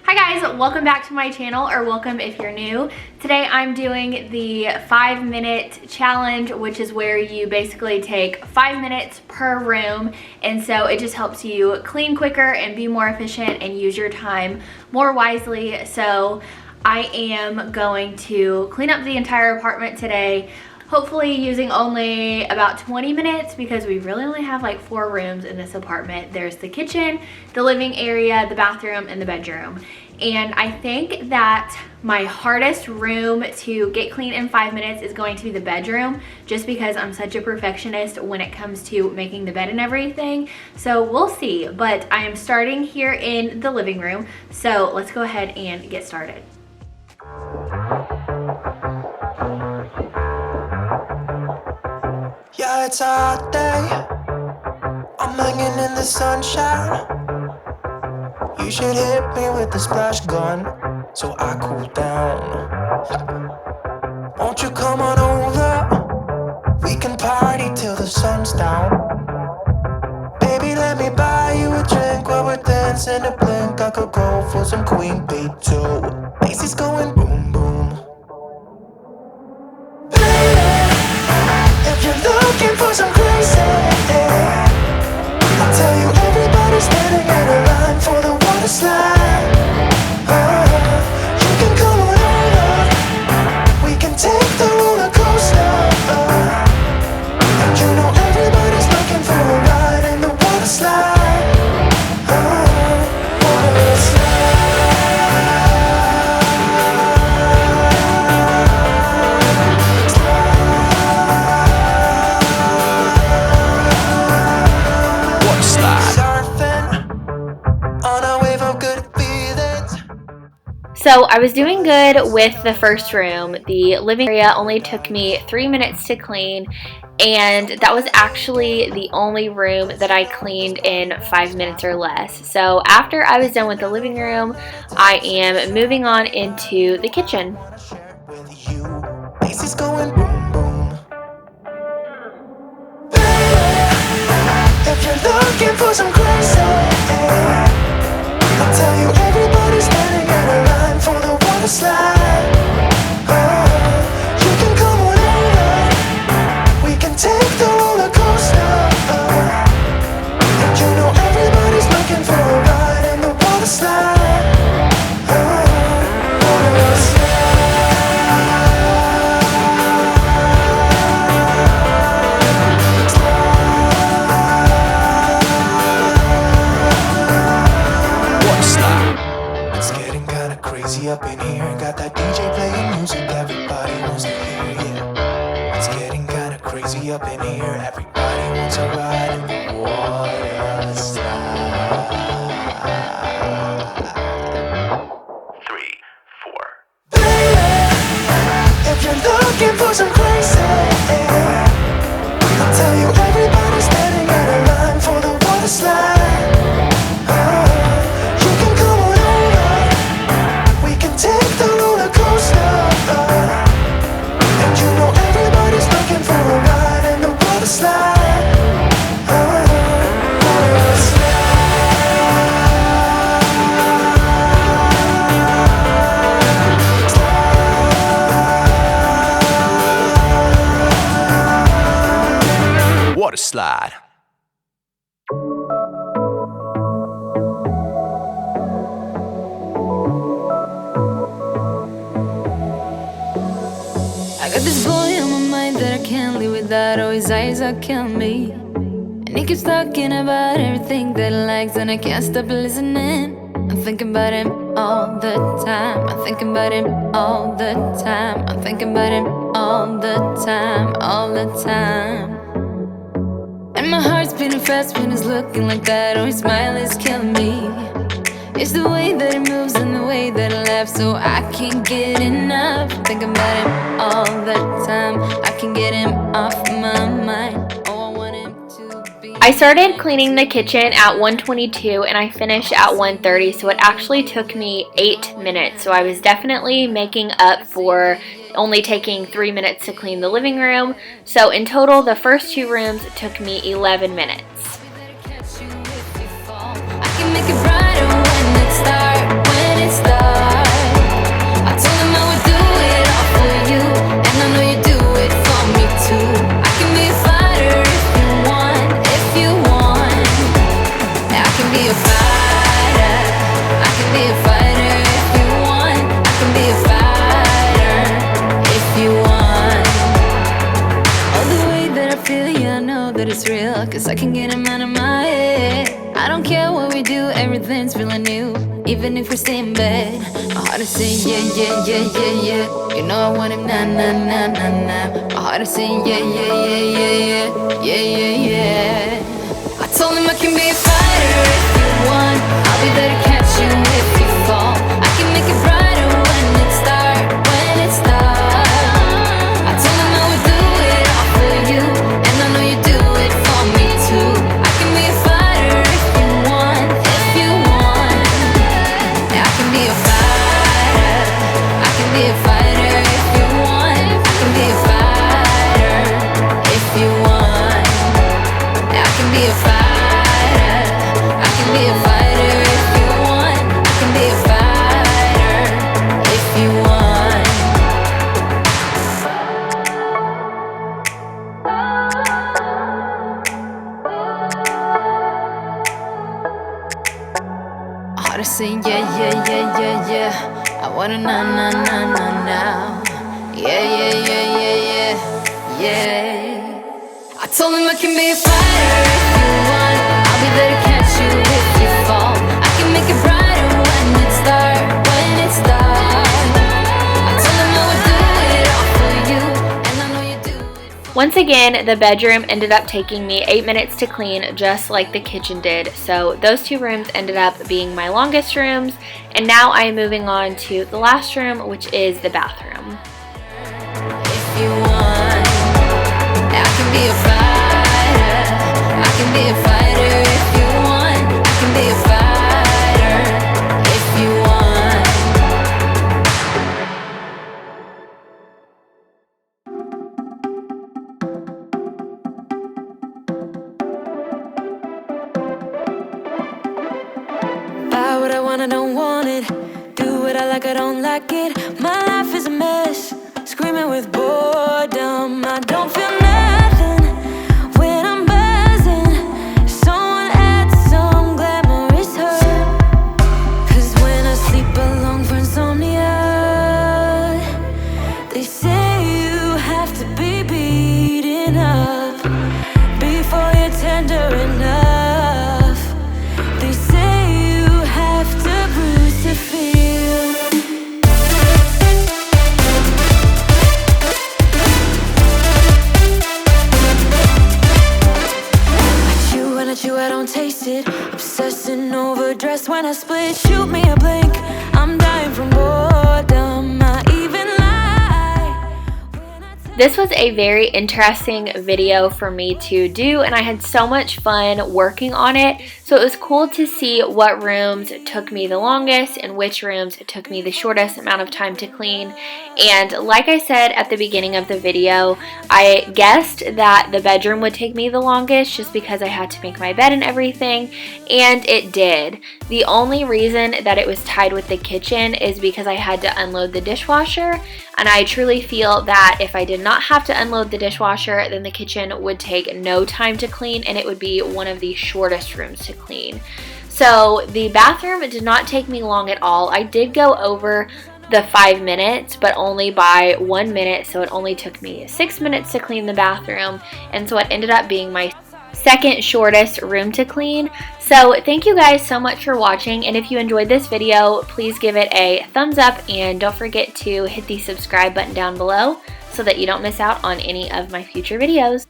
Hi guys, welcome back to my channel, or welcome if you're new. Today I'm doing the 5-minute challenge, which is where you basically take 5 minutes per room, and so it just helps you clean quicker and be more efficient and use your time more wisely. So I am going to clean up the entire apartment today, hopefully using only about 20 minutes because we really only have like 4 rooms in this apartment. There's the kitchen, the living area, the bathroom, and the bedroom. And I think that my hardest room to get clean in 5 minutes is going to be the bedroom, just because I'm such a perfectionist when it comes to making the bed and everything. So we'll see, but I am starting here in the living room. So let's go ahead and get started. Yeah, it's a hot day. I'm hanging in the sunshine. You should hit me with the splash gun so I cool down. Won't you come on over? We can party till the sun's down. Baby, let me buy you a drink while we're dancing a blink. I could go for some Queen Bee too. Bass is going boom boom. Baby, if you're looking for some crazy, I'll tell you everybody's standing in a line for the water slide. You can come on over. We can take the roller coaster. And you know everybody's looking for a ride in the water slide. Water slide. So I was doing good with the first room. The living area only took me 3 minutes to clean, and that was actually the only room that I cleaned in 5 minutes or less. So after I was done with the living room, I am moving on into the kitchen. Bass is going boom boom. Baby, if you're looking for some crazy, I'll tell you everybody's standing in a line for the water slide. You can come on over. We can take the roller coaster. And you know everybody's looking for a ride in the water slide. Water slide. It's getting kinda crazy up in here. Got that DJ playing music everybody wants to hear, yeah. It's getting kinda crazy up in here. Everybody wants a ride in the water slide. 3, 4. Baby, if you're looking for some crazy, I'll tell you everybody's standing in a line for the water slide. You can come on over. We can take the roller coaster. And you know everybody's looking for a ride in the water slide. Water slide. Water slide. I got this boy on my mind that I can't live without. Oh, his eyes are killing me. And he keeps talking about everything that he likes, and I can't stop listening. I'm thinking about him all the time. I'm thinking about him all the time. I'm thinking about him all the time, all the time. And my heart's beating fast when he's looking like that. Oh, his smile is killing me. It's the way that he moves and the way that he laughs, so I can't get enough. Thinking about him all the time. I can't get him off my mind. Oh, I want him to be. I started cleaning the kitchen at 1:22 and I finished at 1:30, so it actually took me 8 minutes. So I was definitely making up for only taking 3 minutes to clean the living room. So in total, the first 2 rooms took me 11 minutes. I can make it brighter when it starts. can't get him out of my head. I don't care what we do, everything's feeling new. Even if we stay in bed, my heart is saying yeah, yeah, yeah, yeah, yeah. You know I want him, nah, nah, nah, nah, nah. My heart is saying yeah, yeah, yeah, yeah, yeah, yeah, yeah, yeah. I told him I can be a fighter if you want. I'll be there to catch you if you fall. I can make it brighter when it's dark, when it's dark. I told him I would do it all for you, and I know you do it for me too. I can be a fighter if you want, if you want. Yeah, I can be a fighter. I can be a fighter if you want. I can be a fighter if you want. Yeah, I can be a fighter. I can be a fighter if you want. I can be a fighter if you want. My heart is saying yeah, yeah, yeah, yeah, yeah. I wanna now, now, now, now, now. Yeah, yeah, yeah, yeah, yeah, yeah. I told him I can be a fighter if you want. I'll be there to catch you if you fall. I can make it brighter when it's dark, when it's dark. I told him I would do it all for you, and I know you do it. Once again, the bedroom ended up taking me 8 minutes to clean, just like the kitchen did. So those two rooms ended up being my longest rooms. And now I am moving on to the last room, which is the bathroom. If you want, I can be a fighter. I can be a fighter if you want. I can be a fighter if you want. Buy what I want, I don't want it. Do what I like, I don't like it. My life is a mess, screaming with boredom. I don't feel nothing when I'm buzzing. Someone add some glamorous her. 'Cause when I sleep alone for insomnia, they say you have to be beaten up before you're tender enough. They say you have to bruise to feel. I chew, I don't taste it. Obsessing over dress when I split. Shoot me a blink, I'm dying from boredom. I even lie when I tell. This was a very interesting video for me to do, and I had so much fun working on it. So it was cool to see what rooms took me the longest and which rooms took me the shortest amount of time to clean. And like I said at the beginning of the video, I guessed that the bedroom would take me the longest just because I had to make my bed and everything, and it did. The only reason that it was tied with the kitchen is because I had to unload the dishwasher, and I truly feel that if I did not have to unload the dishwasher, then the kitchen would take no time to clean, and it would be one of the shortest rooms to clean. So the bathroom did not take me long at all. I did go over the 5 minutes, but only by 1 minute, so it only took me 6 minutes to clean the bathroom, and so it ended up being my second shortest room to clean. So thank you guys so much for watching, and if you enjoyed this video, please give it a thumbs up, and don't forget to hit the subscribe button down below so that you don't miss out on any of my future videos.